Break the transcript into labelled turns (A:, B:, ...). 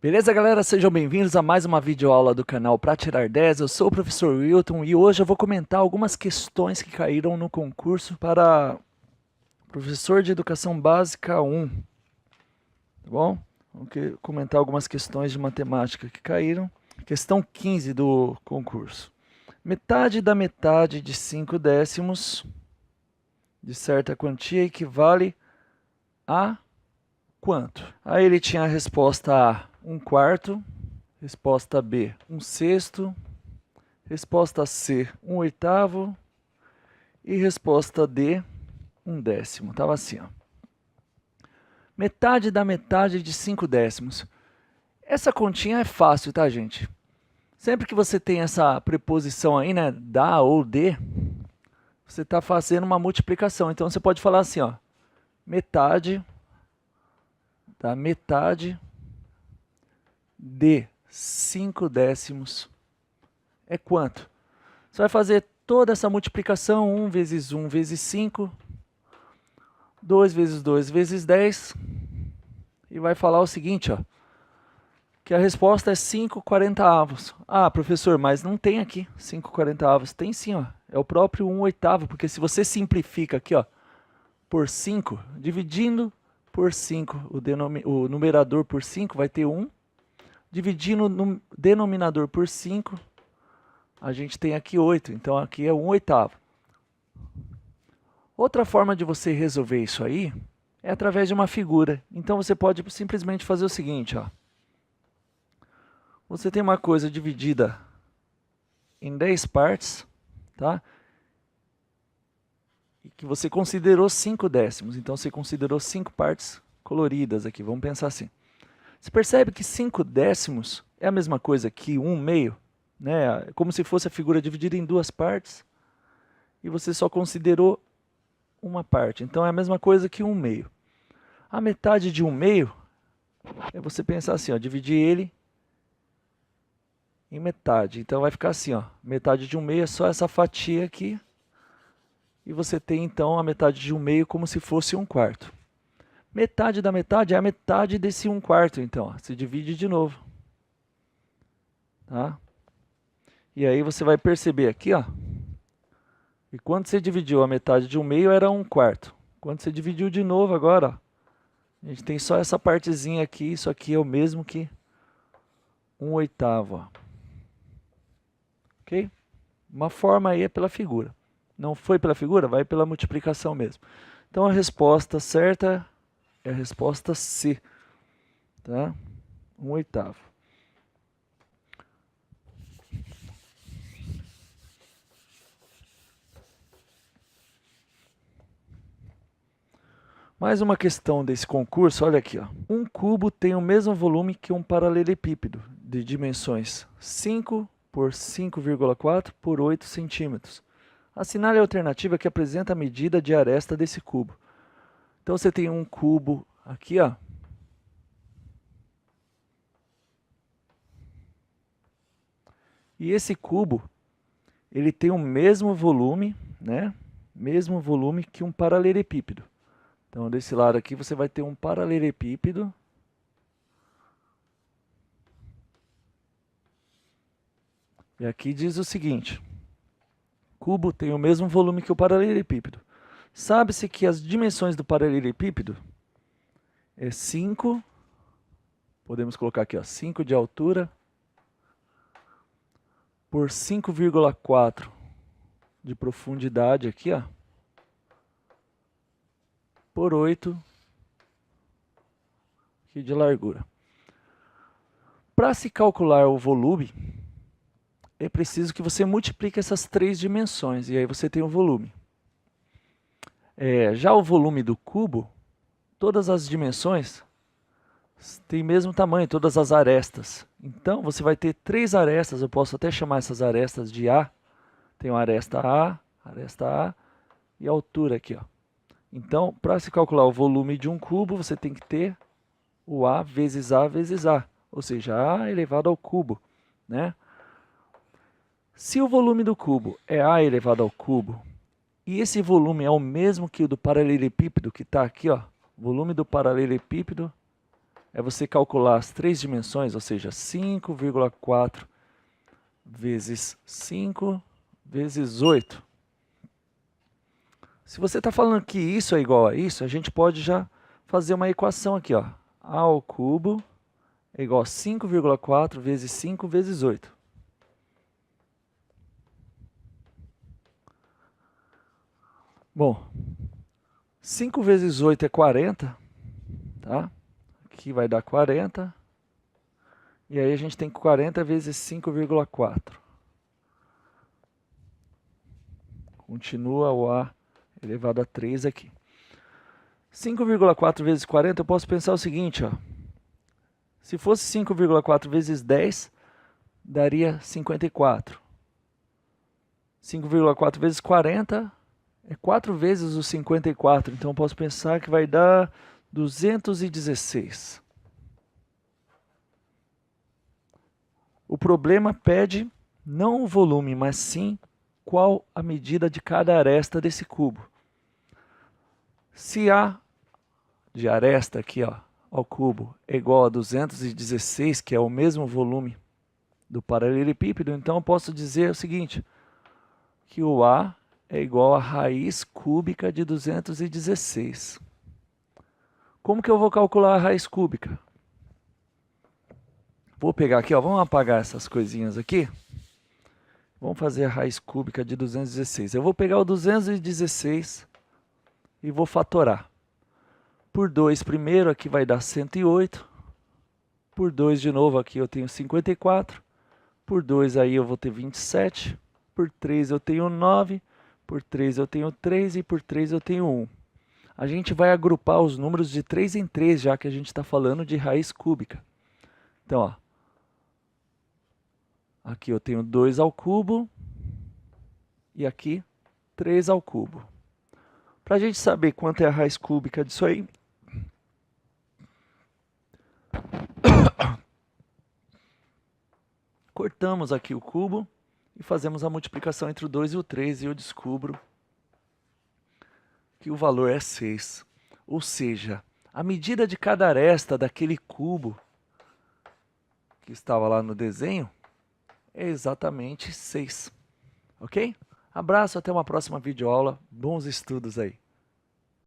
A: Beleza, galera? Sejam bem-vindos a mais uma videoaula do canal Pra Tirar 10. Eu sou o professor Wilton e hoje eu vou comentar algumas questões que caíram no concurso para professor de Educação Básica 1. Tá bom? Vamos comentar algumas questões de matemática que caíram. Questão 15 do concurso. Metade da metade de 5 décimos de certa quantia equivale a quanto? Aí ele tinha a resposta A, 1/4, resposta B, 1/6, resposta C, 1/8 e resposta D, 1/10. Estava assim, ó. Metade da metade de 5 décimos. Essa continha é fácil, tá, gente? Sempre que você tem essa preposição aí, né, da ou de, você está fazendo uma multiplicação. Então você pode falar assim, ó, metade da metade de 5 décimos é quanto? Você vai fazer toda essa multiplicação, 1 vezes 1 vezes 5, 2 vezes 2 vezes 10, e vai falar o seguinte, ó, que a resposta é 5/40. Ah, professor, mas não tem aqui 5/40. Tem sim, ó, é o próprio 1/8, porque se você simplifica aqui, ó, por 5, dividindo por 5, o numerador por 5 vai ter 1, dividindo no denominador por 5, a gente tem aqui 8, então aqui é 1/8. Outra forma de você resolver isso aí é através de uma figura. Então você pode simplesmente fazer o seguinte, ó. Você tem uma coisa dividida em 10 partes, tá? E que você considerou 5 décimos. Então você considerou 5 partes coloridas aqui. Vamos pensar assim. Você percebe que 5 décimos é a mesma coisa que 1/2? Né? Como se fosse a figura dividida em 2 partes. E você só considerou uma parte. Então é a mesma coisa que 1/2. A metade de 1/2 é você pensar assim, ó, dividir ele em metade. Então vai ficar assim, ó, metade de 1/2 é só essa fatia aqui. E você tem então a metade de 1/2 como se fosse 1/4. Metade da metade é a metade desse 1/4, então, ó, se divide de novo. Tá? E aí você vai perceber aqui, ó, e quando você dividiu a metade de 1/2 era 1/4. Quando você dividiu de novo agora, ó, a gente tem só essa partezinha aqui, isso aqui é o mesmo que 1/8. Ó. Ok? Uma forma aí é pela figura. Não foi pela figura? Vai pela multiplicação mesmo. Então a resposta certa é a resposta C. Tá? 1/8. Mais uma questão desse concurso, olha aqui, ó. Um cubo tem o mesmo volume que um paralelepípedo, de dimensões 5 por 5,4 por 8 centímetros. Assinale a alternativa que apresenta a medida de aresta desse cubo. Então você tem um cubo aqui, ó. E esse cubo, ele tem o mesmo volume, né? Mesmo volume que um paralelepípedo. Então, desse lado aqui, você vai ter um paralelepípedo. E aqui diz o seguinte. Cubo tem o mesmo volume que o paralelepípedo. Sabe-se que as dimensões do paralelepípedo é 5, podemos colocar aqui, ó, 5 de altura, por 5,4 de profundidade aqui, ó, por 8 aqui de largura. Para se calcular o volume, é preciso que você multiplique essas 3 dimensões, e aí você tem o volume. Já o volume do cubo, todas as dimensões têm o mesmo tamanho, todas as arestas. Então, você vai ter 3 arestas, eu posso até chamar essas arestas de A. Tem uma aresta A e a altura aqui, ó. Então, para se calcular o volume de um cubo, você tem que ter o A vezes A vezes A, ou seja, A elevado ao cubo, né? Se o volume do cubo é A elevado ao cubo, e esse volume é o mesmo que o do paralelepípedo, que está aqui, ó, volume do paralelepípedo é você calcular as três dimensões, ou seja, 5,4 vezes 5 vezes 8. Se você está falando que isso é igual a isso, a gente pode já fazer uma equação aqui, ó. A ao cubo é igual a 5,4 vezes 5 vezes 8. Bom, 5 vezes 8 é 40, tá? Aqui vai dar 40. E aí a gente tem 40 vezes 5,4. Continua o A elevado a 3 aqui. 5,4 vezes 40, eu posso pensar o seguinte, ó. Se fosse 5,4 vezes 10, daria 54. 5,4 vezes 40 é 4 vezes o 54. Então eu posso pensar que vai dar 216. O problema pede não o volume, mas sim qual a medida de cada aresta desse cubo. Se A de aresta aqui, ó, ao cubo é igual a 216, que é o mesmo volume do paralelepípedo, então eu posso dizer o seguinte, que o A é igual a raiz cúbica de 216. Como que eu vou calcular a raiz cúbica? Vou pegar aqui, ó, vamos apagar essas coisinhas aqui. Vamos fazer a raiz cúbica de 216. Eu vou pegar o 216 e vou fatorar. Por 2 primeiro, aqui vai dar 108. Por 2 de novo, aqui eu tenho 54. Por 2 aí eu vou ter 27. Por 3 eu tenho 9. Por 3 eu tenho 3 e por 3 eu tenho 1. A gente vai agrupar os números de 3 em 3, já que a gente está falando de raiz cúbica. Então, ó, aqui eu tenho 2 ao cubo e aqui 3 ao cubo. Para a gente saber quanto é a raiz cúbica disso aí, cortamos aqui o cubo e fazemos a multiplicação entre o 2 e o 3 e eu descubro que o valor é 6. Ou seja, a medida de cada aresta daquele cubo que estava lá no desenho é exatamente 6. Ok? Abraço, até uma próxima videoaula. Bons estudos aí.